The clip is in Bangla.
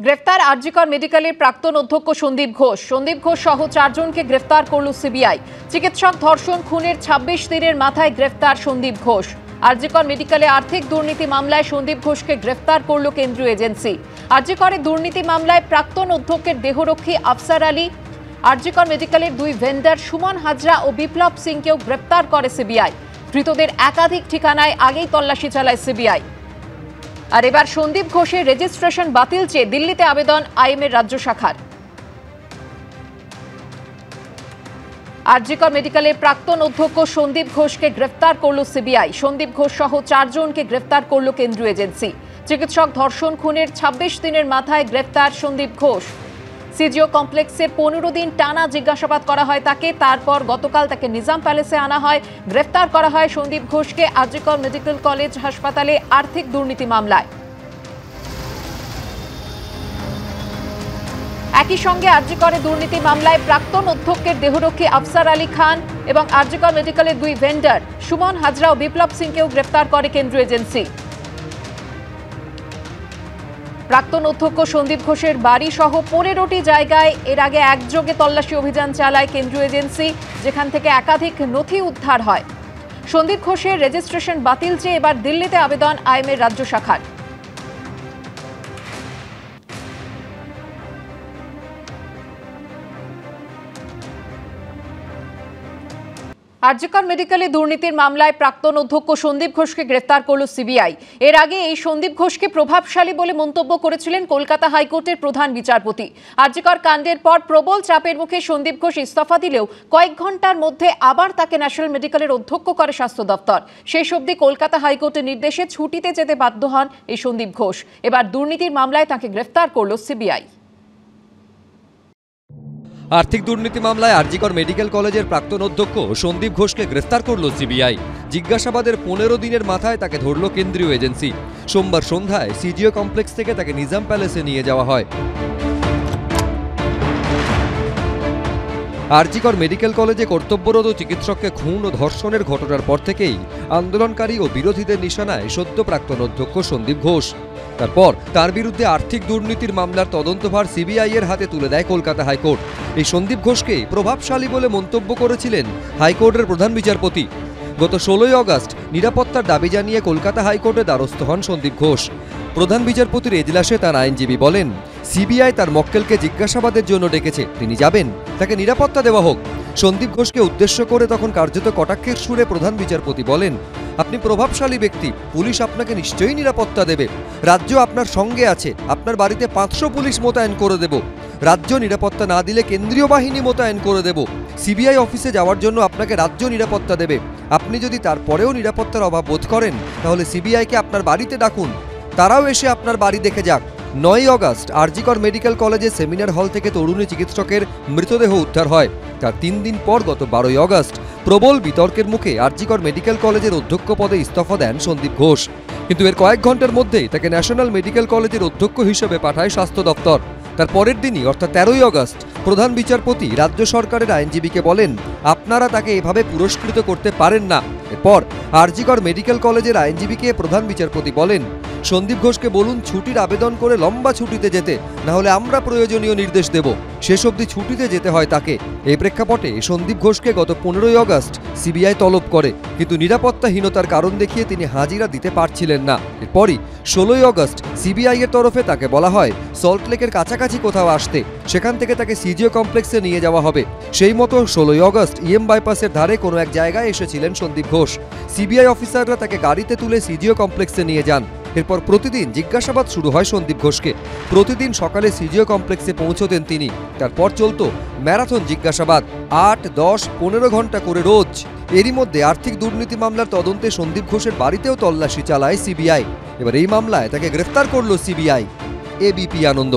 গ্রেফতার আরজিকর মেডিকেলের প্রাক্তন অধ্যক্ষ সন্দীপ ঘোষ। সন্দীপ ঘোষ সহ 4 জনকে গ্রেফতার করল সিবিআই। চিকিৎসক ধর্ষণ খুনের 26 দিনের মাথায় গ্রেফতার সন্দীপ ঘোষ। আরজিকর মেডিকেলে আর্থিক দুর্নীতি মামলায় সন্দীপ ঘোষকে গ্রেফতার করল কেন্দ্রীয় এজেন্সি। আরজিকরে দুর্নীতি মামলায় প্রাক্তন অধ্যক্ষের দেহরক্ষী আফসার আলী, আরজিকর মেডিকেলের 2 ভেন্ডার সুমন হাজরা ও বিপ্লব সিংকেও গ্রেফতার করে সিবিআই। ধৃতদের একাধিক ঠিকানায় আগেই তল্লাশি চালায় সিবিআই। আর এবার সন্দীপ ঘোষের রেজিস্ট্রেশন বাতিল চেয়ে দিল্লিতে আবেদন আইএমএর রাজ্য শাখার। আরজিকর মেডিকেলের প্রাক্তন অধ্যক্ষ সন্দীপ ঘোষকে গ্রেফতার করল সিবিআই। সন্দীপ ঘোষ সহ 4 জনকে গ্রেফতার করল কেন্দ্রীয় এজেন্সি। চিকিৎসক ধর্ষণ খুনের 26 দিনের মাথায় গ্রেফতার সন্দীপ ঘোষ। সিজিও কমপ্লেক্সে 15 দিন টানা জিজ্ঞাসাবাদ করা হয় তাকে। তারপর গতকাল তাকে নিজাম প্যালেসে আনা হয়। গ্রেফতার করা হয় সন্দীপ ঘোষকে আরজিকর মেডিকেল কলেজ হাসপাতালে আর্থিক দুর্নীতি মামলায়। একই সঙ্গে আরজিকরে দুর্নীতি মামলায় প্রাক্তন অধ্যক্ষের দেহরক্ষী আফসার আলী খান এবং আরজিকর মেডিকেলের 2 ভেন্ডার সুমন হাজরা ও বিপ্লব সিংকেও গ্রেফতার করে কেন্দ্রীয় এজেন্সি। প্রাক্তন অধ্যক্ষ সন্দীপ ঘোষের বাড়ি সহ 15টি জায়গায় এর আগে একযোগে তল্লাশি অভিযান চালায় কেন্দ্রীয় এজেন্সি, যেখান থেকে একাধিক নথি উদ্ধার হয়। সন্দীপ ঘোষের রেজিস্ট্রেশন বাতিল চেয়ে এবার দিল্লিতে আবেদন আইএমএর রাজ্য শাখার। আরজিকর মেডিকেলে দুর্নীতির মামলায় প্রাক্তন অধ্যক্ষ সন্দীপ ঘোষকে গ্রেফতার করল সিবিআই। এর আগে এই সন্দীপ ঘোষকে প্রভাবশালী বলে মন্তব্য করেছিলেন কলকাতা হাইকোর্টের প্রধান বিচারপতি। আরজিকর কাণ্ডের পর প্রবল চাপের মুখে সন্দীপ ঘোষ ইস্তফা দিলেও কয়েক ঘন্টার মধ্যে আবার তাকে ন্যাশনাল মেডিকেলের অধ্যক্ষ করে স্বাস্থ্য দপ্তর। শেষ অবধি কলকাতা হাইকোর্টের নির্দেশে ছুটিতে যেতে বাধ্য হন এই সন্দীপ ঘোষ। এবার দুর্নীতির মামলায় তাকে গ্রেফতার করল সিবিআই। আর্থিক দুর্নীতি মামলায় আরজিকর মেডিকেল কলেজের প্রাক্তন অধ্যক্ষ সন্দীপ ঘোষকে গ্রেফতার করল সিবিআই। জিজ্ঞাসাবাদের 15 দিনের মাথায় তাকে ধরল কেন্দ্রীয় এজেন্সি। সোমবার সন্ধ্যায় সিজিও কমপ্লেক্স থেকে তাকে নিজাম প্যালেসে নিয়ে যাওয়া হয়। আরজিকর মেডিকেল কলেজে কর্তব্যরত চিকিৎসককে খুন ও ধর্ষণের ঘটনার পর থেকেই আন্দোলনকারী ও বিরোধীদের নিশানায় সদ্য প্রাক্তন অধ্যক্ষ সন্দীপ ঘোষ। তারপর তার বিরুদ্ধে আর্থিক দুর্নীতির মামলার তদন্তভার সিবিআই এর হাতে তুলে দেয় কলকাতা হাইকোর্ট। এই সন্দীপ ঘোষকে প্রভাবশালী বলে মন্তব্য করেছিলেন হাইকোর্টের প্রধান বিচারপতি। গত 16 আগস্ট নিরাপত্তার দাবি জানিয়ে কলকাতা হাইকোর্টে দ্বারস্থ হন সন্দীপ ঘোষ। প্রধান বিচারপতির এজলাসে তার আইনজীবী বলেন, সিবিআই তার মক্কেলকে জিজ্ঞাসাবাদের জন্য ডেকেছে, তিনি যাবেন, তাকে নিরাপত্তা দেওয়া হোক। সন্দীপ ঘোষকে উদ্দেশ্য করে তখন কার্যত কটাক্ষের সুরে প্রধান বিচারপতি বলেন, আপনি প্রভাবশালী ব্যক্তি, পুলিশ আপনাকে নিশ্চয়ই নিরাপত্তা দেবে। রাজ্য আপনার সঙ্গে আছে, আপনার বাড়িতে 500 পুলিশ মোতায়েন করে দেব। রাজ্য নিরাপত্তা না দিলে কেন্দ্রীয় বাহিনী মোতায়েন করে দেব। সিবিআই অফিসে যাওয়ার জন্য আপনাকে রাজ্য নিরাপত্তা দেবে। আপনি যদি তারপরেও নিরাপত্তার অভাব বোধ করেন, তাহলে সিবিআইকে আপনার বাড়িতে ডাকুন, তারাও এসে আপনার বাড়ি দেখে যাক। 9 আগস্ট আরজিকর মেডিকেল কলেজের সেমিনার হল থেকে তরুণী চিকিৎসকের মৃতদেহ উদ্ধার হয়। তার 3 দিন পর গত 12 আগস্ট প্রবল বিতর্কের মুখে আরজিকর মেডিকেল কলেজের অধ্যক্ষ পদে ইস্তফা দেন সন্দীপ ঘোষ। কিন্তু এর কয়েক ঘন্টার মধ্যেই তাকে ন্যাশনাল মেডিকেল কলেজের অধ্যক্ষ হিসেবে পাঠায় স্বাস্থ্য দপ্তর। তার পরের দিনই অর্থাৎ 13 আগস্ট প্রধান বিচারপতি রাজ্য সরকারের আইনজীবীকে বলেন, আপনারা তাকে এভাবে পুরস্কৃত করতে পারেন না। এরপর আরজিকর মেডিকেল কলেজের আইনজীবীকে প্রধান বিচারপতি বলেন, সন্দীপ ঘোষকে বলুন ছুটির আবেদন করে লম্বা ছুটিতে যেতে, না হলে আমরা প্রয়োজনীয় নির্দেশ দেব। শেষ অবধি ছুটিতে যেতে হয় তাকে। এই প্রেক্ষাপটে সন্দীপ ঘোষকে গত 15 আগস্ট সিবিআই তলব করে, কিন্তু নিরাপত্তাহীনতার কারণ দেখিয়ে তিনি হাজিরা দিতে পারছিলেন না। এরপরই 16 আগস্ট সিবিআই এর তরফে তাকে বলা হয় সল্টলেকের কাছাকাছি কোথাও আসতে। সেখান থেকে তাকে সিজিও কমপ্লেক্সে নিয়ে যাওয়া হবে। সেই মতো 16 আগস্ট ইএম বাইপাসের ধারে কোনো এক জায়গায় এসেছিলেন সন্দীপ ঘোষ। সিবিআই অফিসাররা তাকে গাড়িতে তুলে সিজিও কমপ্লেক্সে নিয়ে যান। এরপর প্রতিদিন জিজ্ঞাসাবাদ শুরু হয় সন্দীপ ঘোষকে। প্রতিদিন সকালে সিজিও কমপ্লেক্সে পৌঁছতেন তিনি। তারপর চলত ম্যারাথন জিজ্ঞাসাবাদ, 8, 10, 15 ঘন্টা করে রোজ। এরই মধ্যে আর্থিক দুর্নীতি মামলার তদন্তে সন্দীপ ঘোষের বাড়িতেও তল্লাশি চালায় সিবিআই। এবার এই মামলায় তাকে গ্রেফতার করল সিবিআই। এবিপি আনন্দ।